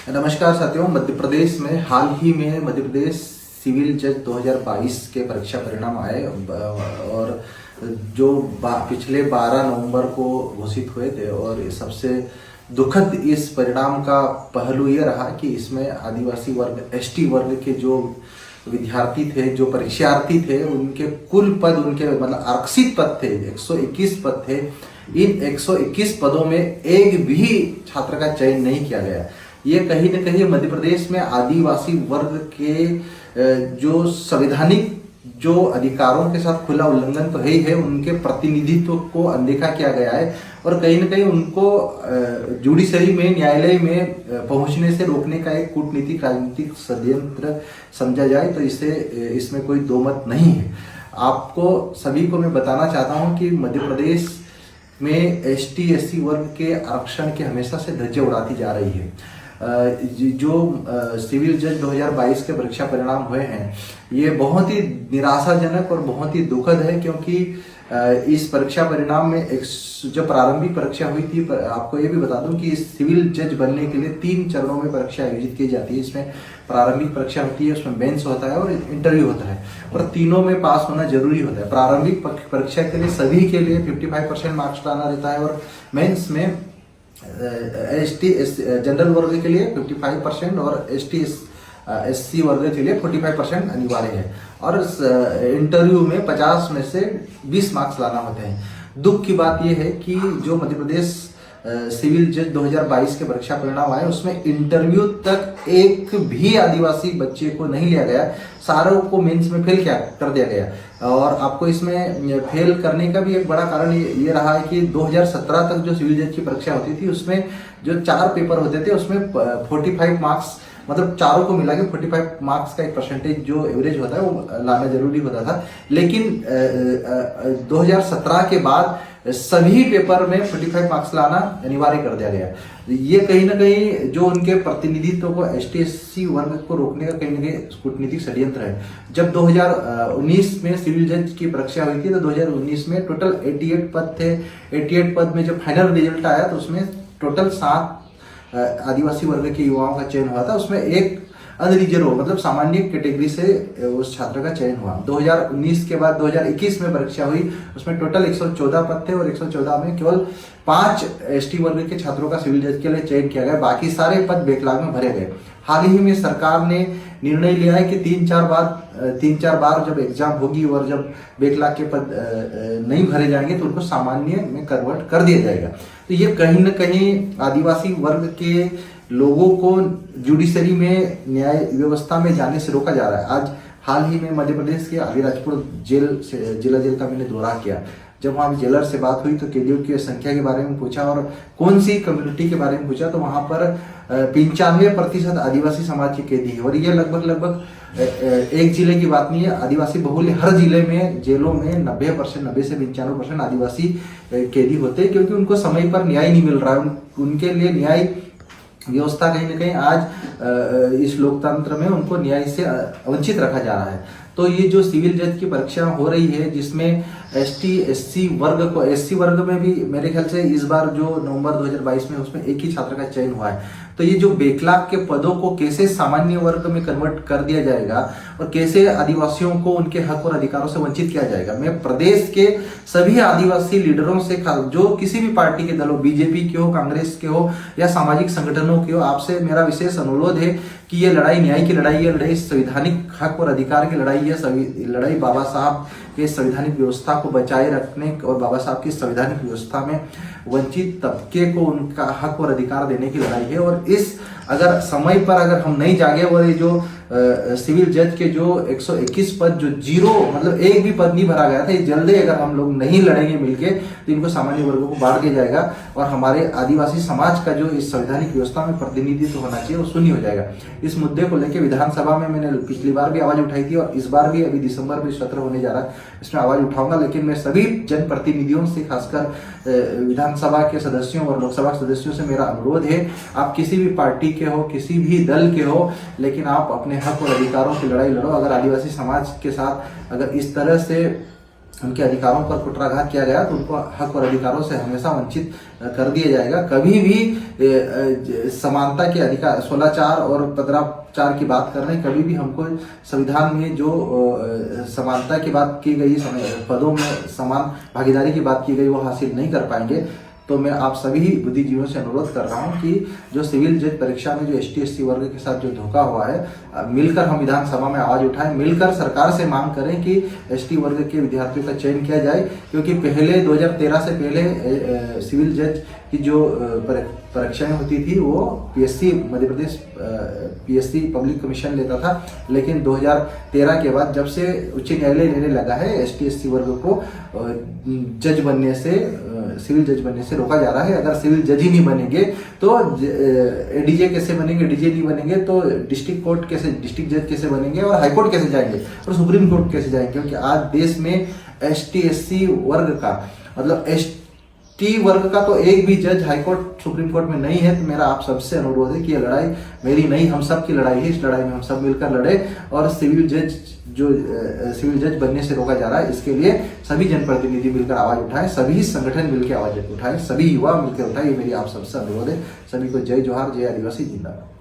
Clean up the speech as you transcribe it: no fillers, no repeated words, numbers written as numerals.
नमस्कार साथियों। मध्य प्रदेश में हाल ही में मध्य प्रदेश सिविल जज 2022 के परीक्षा परिणाम आए और जो पिछले 12 नवंबर को घोषित हुए थे और सबसे दुखद इस परिणाम का पहलू ये रहा कि इसमें आदिवासी वर्ग एसटी वर्ग के जो विद्यार्थी थे, जो परीक्षार्थी थे, उनके कुल पद, उनके मतलब आरक्षित पद थे 121 पद थे। इन 121 पदों में एक भी छात्र का चयन नहीं किया गया। ये कहीं न कहीं मध्य प्रदेश में आदिवासी वर्ग के जो संवैधानिक जो अधिकारों के साथ खुला उल्लंघन तो है ही है, उनके प्रतिनिधित्व को अनदेखा किया गया है और कहीं न कहीं उनको जुडिशरी में, न्यायालय में पहुंचने से रोकने का एक कूटनीतिक राजनीतिक षड्यंत्र समझा जाए तो इसमें कोई दो मत नहीं है। आपको सभी को मैं बताना चाहता हूं कि मध्य प्रदेश में एसटी एससी वर्ग के आरक्षण के हमेशा से धज्जे उड़ाती जा रही है। जो सिविल जज 2022 के परीक्षा परिणाम हुए हैं, ये बहुत ही निराशाजनक और बहुत ही दुखद है, क्योंकि इस परीक्षा परिणाम में एक जो प्रारंभिक परीक्षा हुई थी, आपको ये भी बता दूं कि सिविल जज बनने के लिए 3 चरणों में परीक्षा आयोजित की जाती है। इसमें प्रारंभिक परीक्षा होती है, उसमें मेंस होता है और इंटरव्यू होता है और तीनों में पास होना जरूरी होता है। प्रारंभिक परीक्षा के लिए सभी के लिए 55% मार्क्स लाना रहता है और मेंस में एसटी जनरल वर्ग के लिए 55% और एसटी एससी वर्ग के लिए 45% अनिवार्य है और इंटरव्यू में 50 में से 20 मार्क्स लाना होते हैं। दुख की बात यह है कि जो मध्य प्रदेश सिविल जज 2022 के परीक्षा परिणाम आए, उसमें इंटरव्यू तक एक भी आदिवासी बच्चे को नहीं लिया गया, सारों को मेंस में फेल कर दिया गया। और आपको इसमें फेल करने का भी एक बड़ा कारण ये रहा है कि 2017 तक जो सिविल जज की परीक्षा होती थी, उसमें जो 4 पेपर होते थे उसमें 45 मार्क्स, मतलब चारों को मिला के 45 मार्क्स का एक परसेंटेज जो एवरेज होता है वो लाना जरूरी होता था। लेकिन 2017 के बाद सभी पेपर में 45 मार्क्स लाना अनिवार्य कर दिया गया। ये कहीं ना कहीं जो उनके प्रतिनिधित्व को एसटी एससी वर्ग को रोकने का कहीं ना कहीं कूटनीतिक षड्यंत्र है। जब 2019 में सिविल जज की परीक्षा हुई थी तो 2019 में टोटल 88 पद थे। 88 पद में जब फाइनल रिजल्ट आया तो उसमें टोटल 7 आदिवासी वर्ग के युवाओं का चयन हुआ था। उसमें एक अनरिजर्व मतलब सामान्य कैटेगरी से उस छात्र का चयन हुआ। 2019 के बाद 2021 में परीक्षा हुई, उसमें टोटल 114 पद थे और 114 में केवल 5 एसटी वर्ग के छात्रों का सिविल जज के लिए चयन किया गया, बाकी सारे पद बैकलॉग में भरे गए। हाल ही में सरकार ने निर्णय लिया है कि 3-4 बार जब एग्जाम होगी और जब बैकलॉग के पद नहीं भरे जाएंगे तो उनको सामान्य में कन्वर्ट कर दिया जाएगा। तो ये कहीं न कहीं आदिवासी वर्ग के लोगों को जुडिशरी में, न्याय व्यवस्था में जाने से रोका जा रहा है। आज हाल ही में मध्य प्रदेश के अलीराजपुर जिला जेल का मैंने दौरा किया। जब वहाँ जेलर से बात हुई तो कैदियों की संख्या के बारे में पूछा और कौन सी कम्युनिटी के बारे में पूछा तो वहाँ पर 95% आदिवासी समाज के कैदी है। और ये लगभग एक जिले की बात नहीं है, आदिवासी बहुल्य हर जिले में जेलों में 90% से 95% आदिवासी कैदी होते हैं, क्योंकि उनको समय पर न्याय नहीं मिल रहा है। उनके लिए न्याय व्यवस्था कहीं ना कहीं आज इस लोकतंत्र में उनको न्याय से वंचित रखा जा रहा है। तो ये जो सिविल जज की परीक्षा हो रही है, जिसमें एसटी एससी वर्ग को, एससी वर्ग में भी मेरे ख्याल से इस बार जो नवंबर 2022 में उसमें एक ही छात्र का चयन हुआ है। तो ये जो बैकलॉग के पदों को कैसे सामान्य वर्ग में कन्वर्ट कर दिया जाएगा और कैसे आदिवासियों को उनके हक और अधिकारों से वंचित किया जाएगा, मैं प्रदेश के सभी आदिवासी लीडरों से, जो किसी भी पार्टी के दल हो, बीजेपी के हो, कांग्रेस के हो या सामाजिक संगठनों के हो, आपसे मेरा विशेष अनुरोध है कि ये लड़ाई न्याय की लड़ाई है, लड़ाई संवैधानिक हक और अधिकार की लड़ाई है, लड़ाई बाबा साहब के संवैधानिक व्यवस्था को बचाए रखने और बाबा साहब की संवैधानिक व्यवस्था में वंचित तबके को उनका हक और अधिकार देने की लड़ाई है। और इस अगर समय पर अगर हम नहीं जागे और ये जो सिविल जज के जो 121 पद जो जीरो मतलब एक भी पद नहीं भरा गया था, ये जल्दी अगर हम लोग नहीं लड़ेंगे मिलके तो इनको सामान्य वर्गों को बांट दिया जाएगा और हमारे आदिवासी समाज का जो इस संवैधानिक व्यवस्था में प्रतिनिधित्व होना चाहिए वो शून्य हो जाएगा। इस मुद्दे को लेकर विधानसभा में मैंने पिछली बार भी आवाज उठाई थी और इस बार भी, अभी दिसंबर में सत्र होने जा रहा है, इसमें आवाज उठाऊंगा। लेकिन मैं सभी जनप्रतिनिधियों से, खासकर विधानसभा के सदस्यों और लोकसभा सदस्यों से मेरा अनुरोध है, आप किसी भी पार्टी के हो, किसी भी दल के हो, लेकिन आप अपने हक और अधिकारों की लड़ाई लड़ो। अगर आदिवासी समाज के साथ अगर इस तरह से उनके अधिकारों पर कुठाराघात किया गया तो उनको हक और अधिकारों से हमेशा वंचित कर दिया जाएगा। कभी भी समानता के अधिकार 16(4) और 15(4) की बात कर रहे हैं, कभी भी हमको संविधान में जो समानता की बात की गई, पदों में समान भागीदारी की बात की गई, वो हासिल नहीं कर पाएंगे। तो मैं आप सभी बुद्धिजीवियों से अनुरोध कर रहा हूं कि जो सिविल जज परीक्षा में जो ST/SC वर्ग के साथ जो धोखा हुआ है, मिलकर हम विधानसभा में आवाज उठाएं, मिलकर सरकार से मांग करें कि ST वर्ग के विद्यार्थियों का चयन किया जाए। क्योंकि पहले 2013 से पहले सिविल जज की जो परीक्षाएं होती थी वो PSC Madhya Pradesh PSC public commission लेता था, लेकिन 2013 के बाद जब से उच्च न्यायालय लेने लगा है ST/SC वर्ग को जज बनने से, सिविल जज बनने से रोका जा रहा है। अगर सिविल जज ही नहीं बनेंगे तो ADJ कैसे बनेंगे, DJ नहीं बनेंगे तो डिस्ट्रिक्ट जज कैसे बनेंगे, और हाईकोर्ट कैसे जाएंगे, और सुप्रीम कोर्ट कैसे जाएंगे। क्योंकि आज देश में ST/SC वर्ग का मतलब ST वर्ग का तो एक भी जज हाईकोर्ट सुप्रीम कोर्ट में नहीं है। तो मेरा आप सबसे अनुरोध है कि ये लड़ाई मेरी नहीं, हम सब की लड़ाई है। इस लड़ाई में हम सब मिलकर लड़े और सिविल जज बनने से रोका जा रहा है, इसके लिए सभी जनप्रतिनिधि मिलकर आवाज उठाएं, सभी संगठन मिलकर आवाज उठाएं, सभी युवा मिलकर उठाएं। ये मेरी आप सबसे अनुरोध है। सभी को जय जोहार, जय आदिवासी, जिंदाबाद।